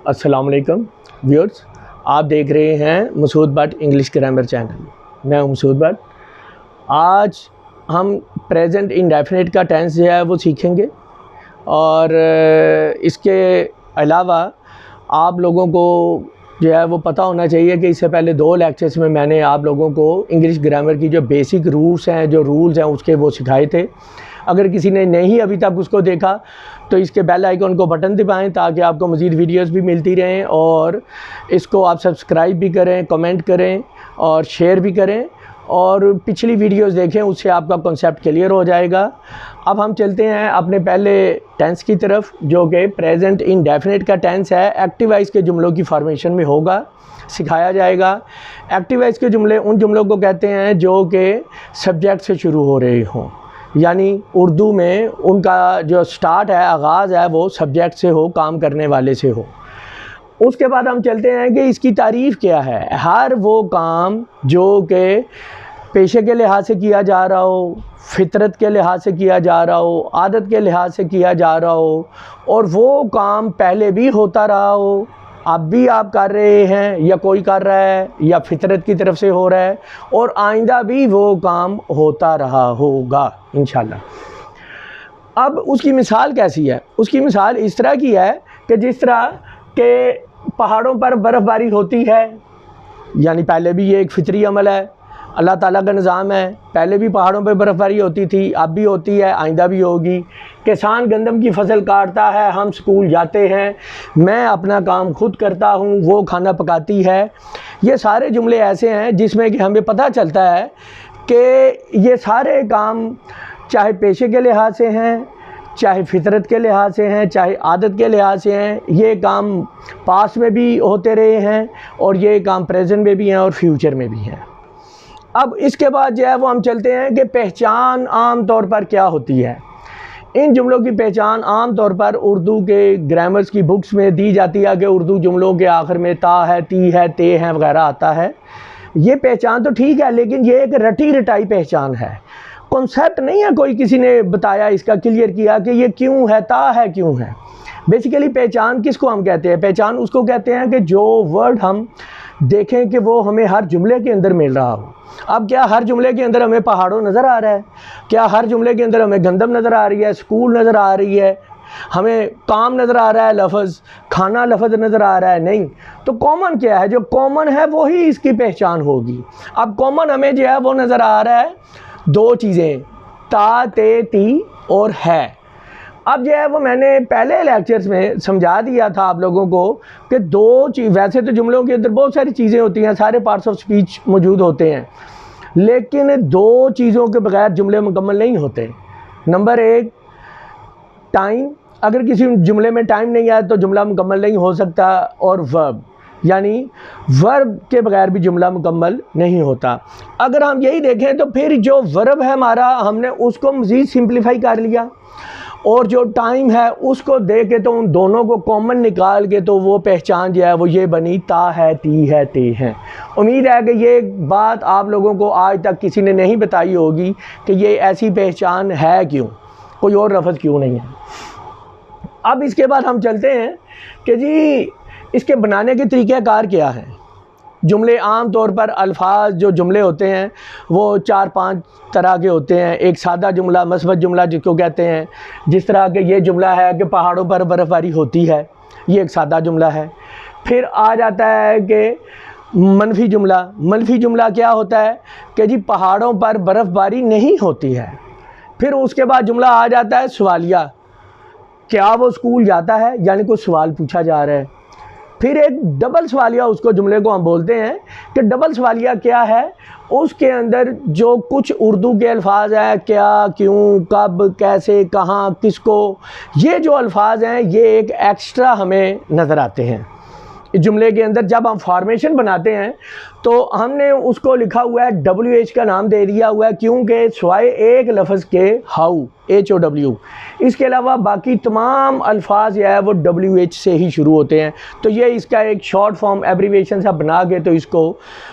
अस्सलाम वालेकुम व्यूअर्स, आप देख रहे हैं Masood Bhatt English grammar channel. मैं हूं मसूद भट्ट। आज हम प्रेजेंट इंडेफिनिट का टेंस जो है वो सीखेंगे और इसके अलावा आप लोगों को जो है वो पता होना चाहिए कि इससे पहले 2 लेक्चर्स में मैंने आप लोगों को इंग्लिश ग्रामर की जो बेसिक रूल्स हैं उसके वो सिखाए थे। अगर किसी ने नहीं अभी तक उसको देखा तो इसके बेल आइकन को बटन दबाएं ताकि आपको मज़ीद वीडियोस भी मिलती रहें, और इसको आप सब्सक्राइब भी करें, कमेंट करें और शेयर भी करें, और पिछली वीडियोस देखें, उससे आपका कॉन्सेप्ट क्लियर हो जाएगा। अब हम चलते हैं अपने पहले टेंस की तरफ, जो कि प्रेजेंट इंडेफिनिट का टेंस है। एक्टिव वॉइस के जुमलों की फॉर्मेशन में होगा, सिखाया जाएगा। एक्टिव वॉइस के जुमले उन जुमलों को कहते हैं जो कि सब्जेक्ट से शुरू हो रहे हों, यानी उर्दू में उनका जो स्टार्ट है, आगाज़ है, वो सब्जेक्ट से हो, काम करने वाले से हो। उसके बाद हम चलते हैं कि इसकी तारीफ़ क्या है। हर वो काम जो कि पेशे के लिहाज से किया जा रहा हो, फितरत के लिहाज से किया जा रहा हो, आदत के लिहाज से किया जा रहा हो, और वो काम पहले भी होता रहा हो, अब भी आप कर रहे हैं या कोई कर रहा है या फितरत की तरफ से हो रहा है, और आइंदा भी वो काम होता रहा होगा इंशाल्लाह। अब उसकी मिसाल कैसी है? उसकी मिसाल इस तरह की है कि जिस तरह के पहाड़ों पर बर्फ़बारी होती है, यानी पहले भी ये एक फितरी अमल है, अल्लाह ताला का निज़ाम है। पहले भी पहाड़ों पर बर्फ़बारी होती थी, अब भी होती है, आइंदा भी होगी। किसान गंदम की फसल काटता है, हम स्कूल जाते हैं, मैं अपना काम खुद करता हूँ, वो खाना पकाती है। ये सारे जुमले ऐसे हैं जिसमें कि हमें पता चलता है कि ये सारे काम चाहे पेशे के लिहाज से हैं, चाहे फितरत के लिहाज से हैं, चाहे आदत के लिहाज से हैं, ये काम पास्ट में भी होते रहे हैं और ये काम प्रेजेंट में भी हैं और फ्यूचर में भी हैं। अब इसके बाद जो है वो हम चलते हैं कि पहचान आम तौर पर क्या होती है। इन जुमलों की पहचान आम तौर पर उर्दू के ग्रामर्स की बुक्स में दी जाती है कि उर्दू जुमलों के आखिर में ता है, ती है, ते हैं वगैरह आता है। ये पहचान तो ठीक है, लेकिन ये एक रटी रटाई पहचान है। कॉन्सेप्ट नहीं है, कोई किसी ने बताया, इसका क्लियर किया कि ये क्यों है, ता है क्यों है। बेसिकली पहचान किसको हम कहते हैं? पहचान उसको कहते हैं कि जो वर्ड हम देखें कि वो हमें हर जुमले के अंदर मिल रहा हो। अब क्या हर जुमले के अंदर हमें पहाड़ों नज़र आ रहा है? क्या हर जुमले के अंदर हमें गंदम नज़र आ रही है, स्कूल नज़र आ रही है, हमें काम नज़र आ रहा है, लफ्ज़ खाना लफ्ज़ नज़र आ रहा है? नहीं। तो कॉमन क्या है? जो कॉमन है वही इसकी पहचान होगी। अब कॉमन हमें जो है वो नज़र आ रहा है 2 चीज़ें, ता, ते, ती और है। अब जो है वो मैंने पहले लेक्चर्स में समझा दिया था आप लोगों को कि 2 चीज़, वैसे तो जुमलों के अंदर बहुत सारी चीज़ें होती हैं, सारे पार्ट्स ऑफ स्पीच मौजूद होते हैं, लेकिन 2 चीज़ों के बगैर जुमले मुकम्मल नहीं होते। नंबर 1 टाइम, अगर किसी जुमले में टाइम नहीं आया तो जुमला मुकम्मल नहीं हो सकता, और वर्ब, यानी वर्ब के बगैर भी जुमला मुकम्मल नहीं होता। अगर हम यही देखें तो फिर जो वर्ब है हमारा, हमने उसको मज़ीद सिंप्लीफाई कर लिया, और जो टाइम है उसको दे के तो उन दोनों को कॉमन निकाल के तो वो पहचान जो है वो ये बनी, ता है, ती है, ते हैं। उम्मीद है कि ये बात आप लोगों को आज तक किसी ने नहीं बताई होगी कि ये ऐसी पहचान है क्यों, कोई और लफ्ज़ क्यों नहीं है। अब इसके बाद हम चलते हैं कि जी इसके बनाने के तरीक़ाकार क्या है। जुमले आम तौर पर अल्फाज जो जुमले होते हैं वो 4-5 तरह के होते हैं। एक सादा जुमला, मस्बत जुमला जिसको कहते हैं, जिस तरह के ये जुमला है कि पहाड़ों पर बर्फ़बारी होती है, ये एक सादा जुमला है। फिर आ जाता है कि मनफी जुमला। मनफी जुमला क्या होता है कि जी पहाड़ों पर बर्फ़बारी नहीं होती है। फिर उसके बाद जुमला आ जाता है सवालिया, क्या वो स्कूल जाता है, यानी कोई सवाल पूछा जा रहा है। फिर एक डबल सवालिया, उसको जुमले को हम बोलते हैं कि डबल सवालिया क्या है, उसके अंदर जो कुछ उर्दू के अल्फाज हैं, क्या, क्यों, कब, कैसे, कहाँ, किसको, ये जो अल्फाज हैं ये एक एक्स्ट्रा हमें नज़र आते हैं इस जुमले के अंदर। जब हम फॉर्मेशन बनाते हैं तो हमने उसको लिखा हुआ है WH का नाम दे दिया हुआ है, क्योंकि सिवाय एक लफ्ज़ के हाउ, HOW, इसके अलावा बाकी तमाम अल्फाज है वो WH से ही शुरू होते हैं। तो ये इसका एक शॉर्ट फॉर्म एब्रीविएशन सा बना के तो इसको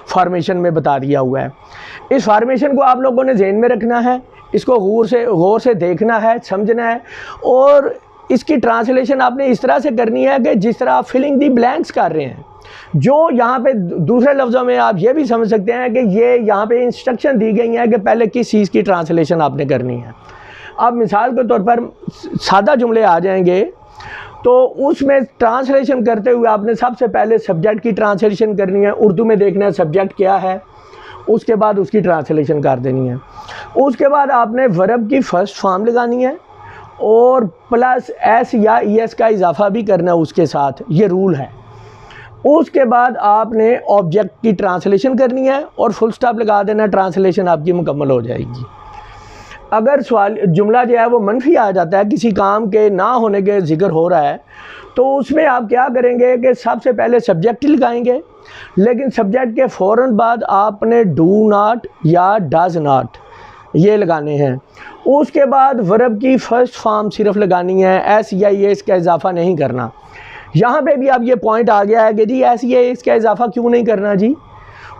फॉर्मेशन में बता दिया हुआ है। इस फॉर्मेशन को आप लोगों ने ज़हन में रखना है, इसको गौर से देखना है, समझना है, और इसकी ट्रांसलेशन आपने इस तरह से करनी है कि जिस तरह आप फिलिंग दी ब्लैंक्स कर रहे हैं। जो यहाँ पे दूसरे लफ्ज़ों में आप ये भी समझ सकते हैं कि ये यहाँ पे इंस्ट्रक्शन दी गई है कि पहले किस चीज़ की ट्रांसलेशन आपने करनी है। अब मिसाल के तौर पर सादा जुमले आ जाएंगे तो उसमें ट्रांसलेशन करते हुए आपने सबसे पहले सब्जेक्ट की ट्रांसलेशन करनी है। उर्दू में देखना है सब्जेक्ट क्या है, उसके बाद उसकी ट्रांसलेशन कर देनी है। उसके बाद आपने वर्ब की फ़र्स्ट फॉर्म लगानी है और प्लस एस या ईएस का इजाफा भी करना है उसके साथ, ये रूल है। उसके बाद आपने ऑब्जेक्ट की ट्रांसलेशन करनी है और फुल स्टॉप लगा देना, ट्रांसलेशन आपकी मुकम्मल हो जाएगी। अगर सवाल जुमला जो है वो मनफी आ जाता है, किसी काम के ना होने के जिक्र हो रहा है, तो उसमें आप क्या करेंगे कि सबसे पहले सब्जेक्ट लगाएंगे, लेकिन सब्जेक्ट के फ़ौरन बाद आपने डू नॉट या डज नॉट ये लगाने हैं। उसके बाद वर्ब की फ़र्स्ट फॉर्म सिर्फ लगानी है, एस या ये इसका इजाफा नहीं करना। यहाँ पे भी अब ये पॉइंट आ गया है कि जी एस या इसका इजाफा क्यों नहीं करना जी।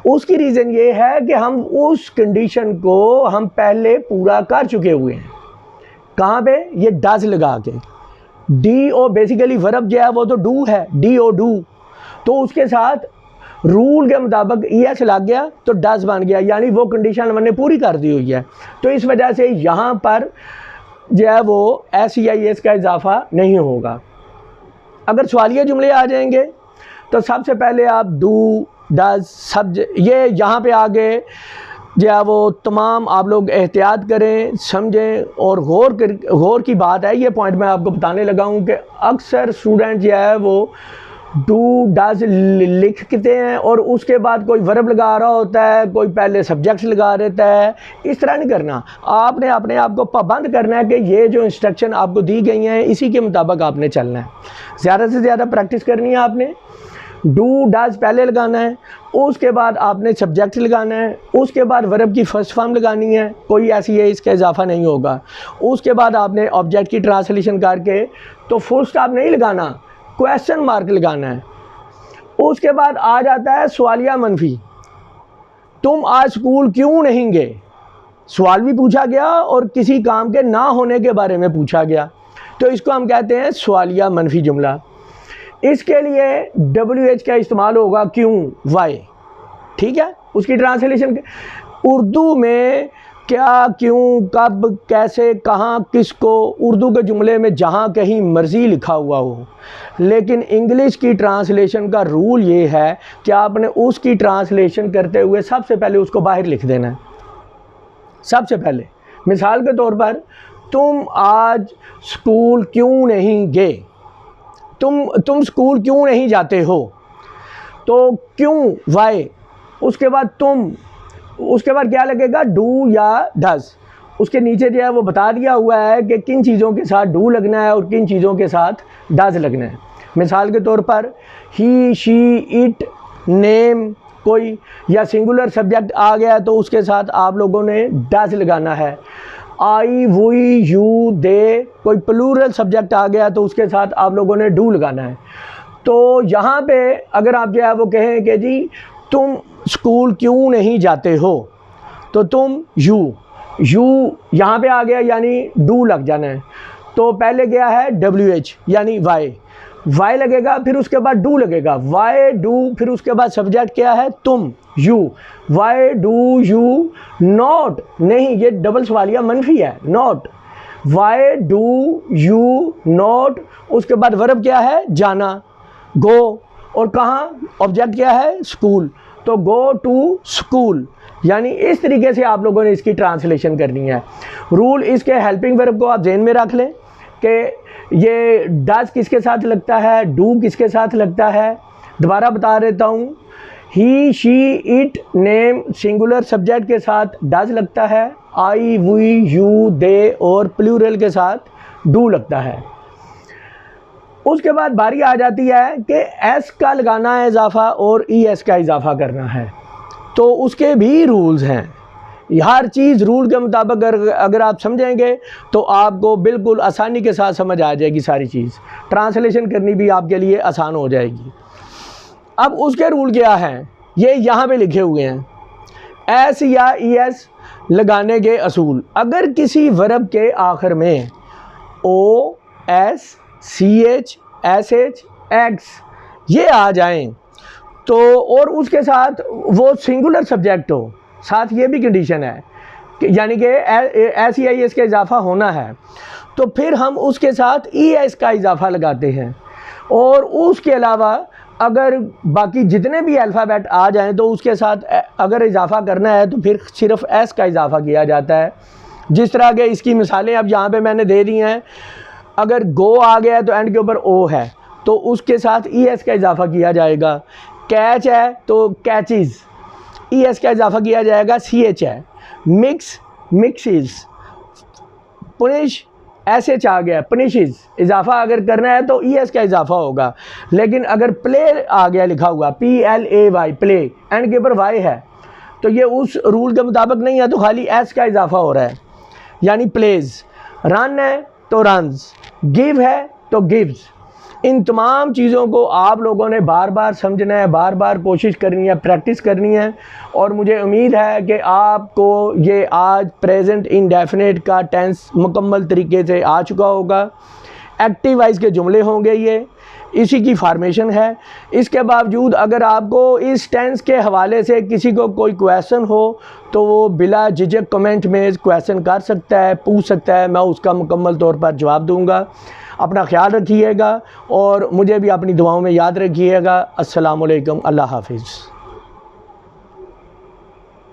उसकी रीज़न ये है कि हम उस कंडीशन को हम पहले पूरा कर चुके हुए हैं। कहाँ पे? ये डज लगा के। डी ओ बेसिकली वर्ब जो है वो तो डू है, डी ओ डू, तो उसके साथ रूल के मुताबिक ई एस लग गया तो डज बन गया, यानी वो कंडीशन हमने पूरी कर दी हुई है। तो इस वजह से यहाँ पर जो है वो एस या एस का इजाफा नहीं होगा। अगर सवालिया जुमले आ जाएंगे तो सबसे पहले आप डू डज सब्जेक्ट, ये यहाँ पे आगे जो है वो तमाम आप लोग एहतियात करें, समझें और गौर की बात है। ये पॉइंट मैं आपको बताने लगा हूँ कि अक्सर स्टूडेंट जो है वो डू डज लिखते हैं और उसके बाद कोई वर्ब लगा रहा होता है, कोई पहले सब्जेक्ट लगा देता है। इस तरह नहीं करना, आपने अपने आप को पाबंद करना है कि ये जो इंस्ट्रक्शन आपको दी गई हैं इसी के मुताबिक आपने चलना है। ज़्यादा से ज़्यादा प्रैक्टिस करनी है आपने। डू डज पहले लगाना है, उसके बाद आपने सब्जेक्ट लगाना है, उसके बाद वर्ब की फ़र्स्ट फॉर्म लगानी है, कोई ऐसी है इसका इजाफा नहीं होगा। उसके बाद आपने ऑब्जेक्ट की ट्रांसलेशन करके तो फुल स्टॉप नहीं लगाना, क्वेश्चन मार्क लगाना है। उसके बाद आ जाता है सवालिया मनफी। तुम आज स्कूल क्यों नहीं गए? सवाल भी पूछा गया और किसी काम के ना होने के बारे में पूछा गया, तो इसको हम कहते हैं सवालिया मनफी जुमला। इसके लिए WH का इस्तेमाल होगा, क्यों, वाई, ठीक है। उसकी ट्रांसलेशन उर्दू में क्या, क्यों, कब, कैसे, कहाँ, किसको, उर्दू के जुमले में जहाँ कहीं मर्ज़ी लिखा हुआ हो। लेकिन इंग्लिश की ट्रांसलेशन का रूल ये है कि आपने उसकी ट्रांसलेशन करते हुए सबसे पहले उसको बाहर लिख देना है। सबसे पहले मिसाल के तौर पर तुम आज स्कूल क्यों नहीं गए, तुम स्कूल क्यों नहीं जाते हो, तो क्यों, वाई, उसके बाद तुम, उसके बाद क्या लगेगा, डू या डज। उसके नीचे जो है वो बता दिया हुआ है कि किन चीज़ों के साथ डू लगना है और किन चीज़ों के साथ डज लगना है। मिसाल के तौर पर ही, शी, इट, नेम कोई या सिंगुलर सब्जेक्ट आ गया तो उसके साथ आप लोगों ने डज लगाना है। आई, वी, यू, दे, कोई प्लूरल सब्जेक्ट आ गया तो उसके साथ आप लोगों ने डू लगाना है। तो यहाँ पे अगर आप जो है वो कहें कि जी तुम स्कूल क्यों नहीं जाते हो, तो तुम यू यहाँ पे आ गया यानी डू लग जाना है। तो पहले गया है WH यानी वाई लगेगा, फिर उसके बाद डू लगेगा, वाई डू, फिर उसके बाद सब्जेक्ट क्या है, तुम, you, why do you not, नहीं ये डबल सवालिया मनफी है, not, why do you not, उसके बाद वर्ब क्या है, जाना, गो, और कहाँ, ऑब्जेक्ट क्या है, स्कूल, तो गो टू स्कूल। यानी इस तरीके से आप लोगों ने इसकी ट्रांसलेशन करनी है। रूल इसके हेल्पिंग वर्ब को आप ज़हन में रख लें कि ये डज किसके साथ लगता है, डू किसके साथ लगता है। दोबारा बता देता हूँ, he, she, it, name singular subject के साथ डज लगता है, आई, वी, यू, दे और प्लूरल के साथ डू लगता है। उसके बाद बारी आ जाती है कि एस का लगाना है इजाफा और ES का इजाफा करना है, तो उसके भी रूल्स हैं। हर चीज़ रूल के मुताबिक अगर आप समझेंगे तो आपको बिल्कुल आसानी के साथ समझ आ जाएगी सारी चीज़, ट्रांसलेशन करनी भी आपके लिए आसान हो जाएगी। अब उसके रूल क्या हैं, ये यहाँ पे लिखे हुए हैं। एस या ES लगाने के असूल, अगर किसी वर्ब के आखिर में OS CH SH X ये आ जाएं तो, और उसके साथ वो सिंगुलर सब्जेक्ट हो, साथ ये भी कंडीशन है यानी कि SEIS का इजाफा होना है, तो फिर हम उसके साथ ES का इजाफा लगाते हैं। और उसके अलावा अगर बाकी जितने भी अल्फ़ाबेट आ जाएं तो उसके साथ अगर इजाफा करना है तो फिर सिर्फ S का इजाफा किया जाता है। जिस तरह के इसकी मिसालें अब यहाँ पे मैंने दे दी हैं, अगर गो आ गया है तो एंड के ऊपर O है तो उसके साथ ES का इजाफा किया जाएगा। कैच है तो कैचेस, ES का इजाफा किया जाएगा, CH है। मिक्स मिक्सिस, पुनिश SH आ गया, पनिशेस, इजाफा अगर करना है तो ES का इजाफा होगा। लेकिन अगर प्ले आ गया लिखा हुआ PLAY प्ले, एंड के ऊपर Y है तो ये उस रूल के मुताबिक नहीं है, तो खाली S का इजाफा हो रहा है, यानी प्लेज। रन है तो रन्स, गिव है तो गिव्स। इन तमाम चीज़ों को आप लोगों ने बार बार समझना है, बार बार कोशिश करनी है, प्रैक्टिस करनी है। और मुझे उम्मीद है कि आपको ये आज प्रेजेंट इंडेफिनिट का टेंस मुकम्मल तरीके से आ चुका होगा। एक्टिव वाइज के जुमले होंगे, ये इसी की फार्मेशन है। इसके बावजूद अगर आपको इस टेंस के हवाले से किसी को कोई क्वेश्चन हो तो वो बिला झिझक कमेंट में क्वेश्चन कर सकता है, पूछ सकता है, मैं उसका मुकम्मल तौर पर जवाब दूंगा। अपना ख्याल रखिएगा और मुझे भी अपनी दुआओं में याद रखिएगा। अस्सलाम वालेकुम, अल्लाह हाफिज़।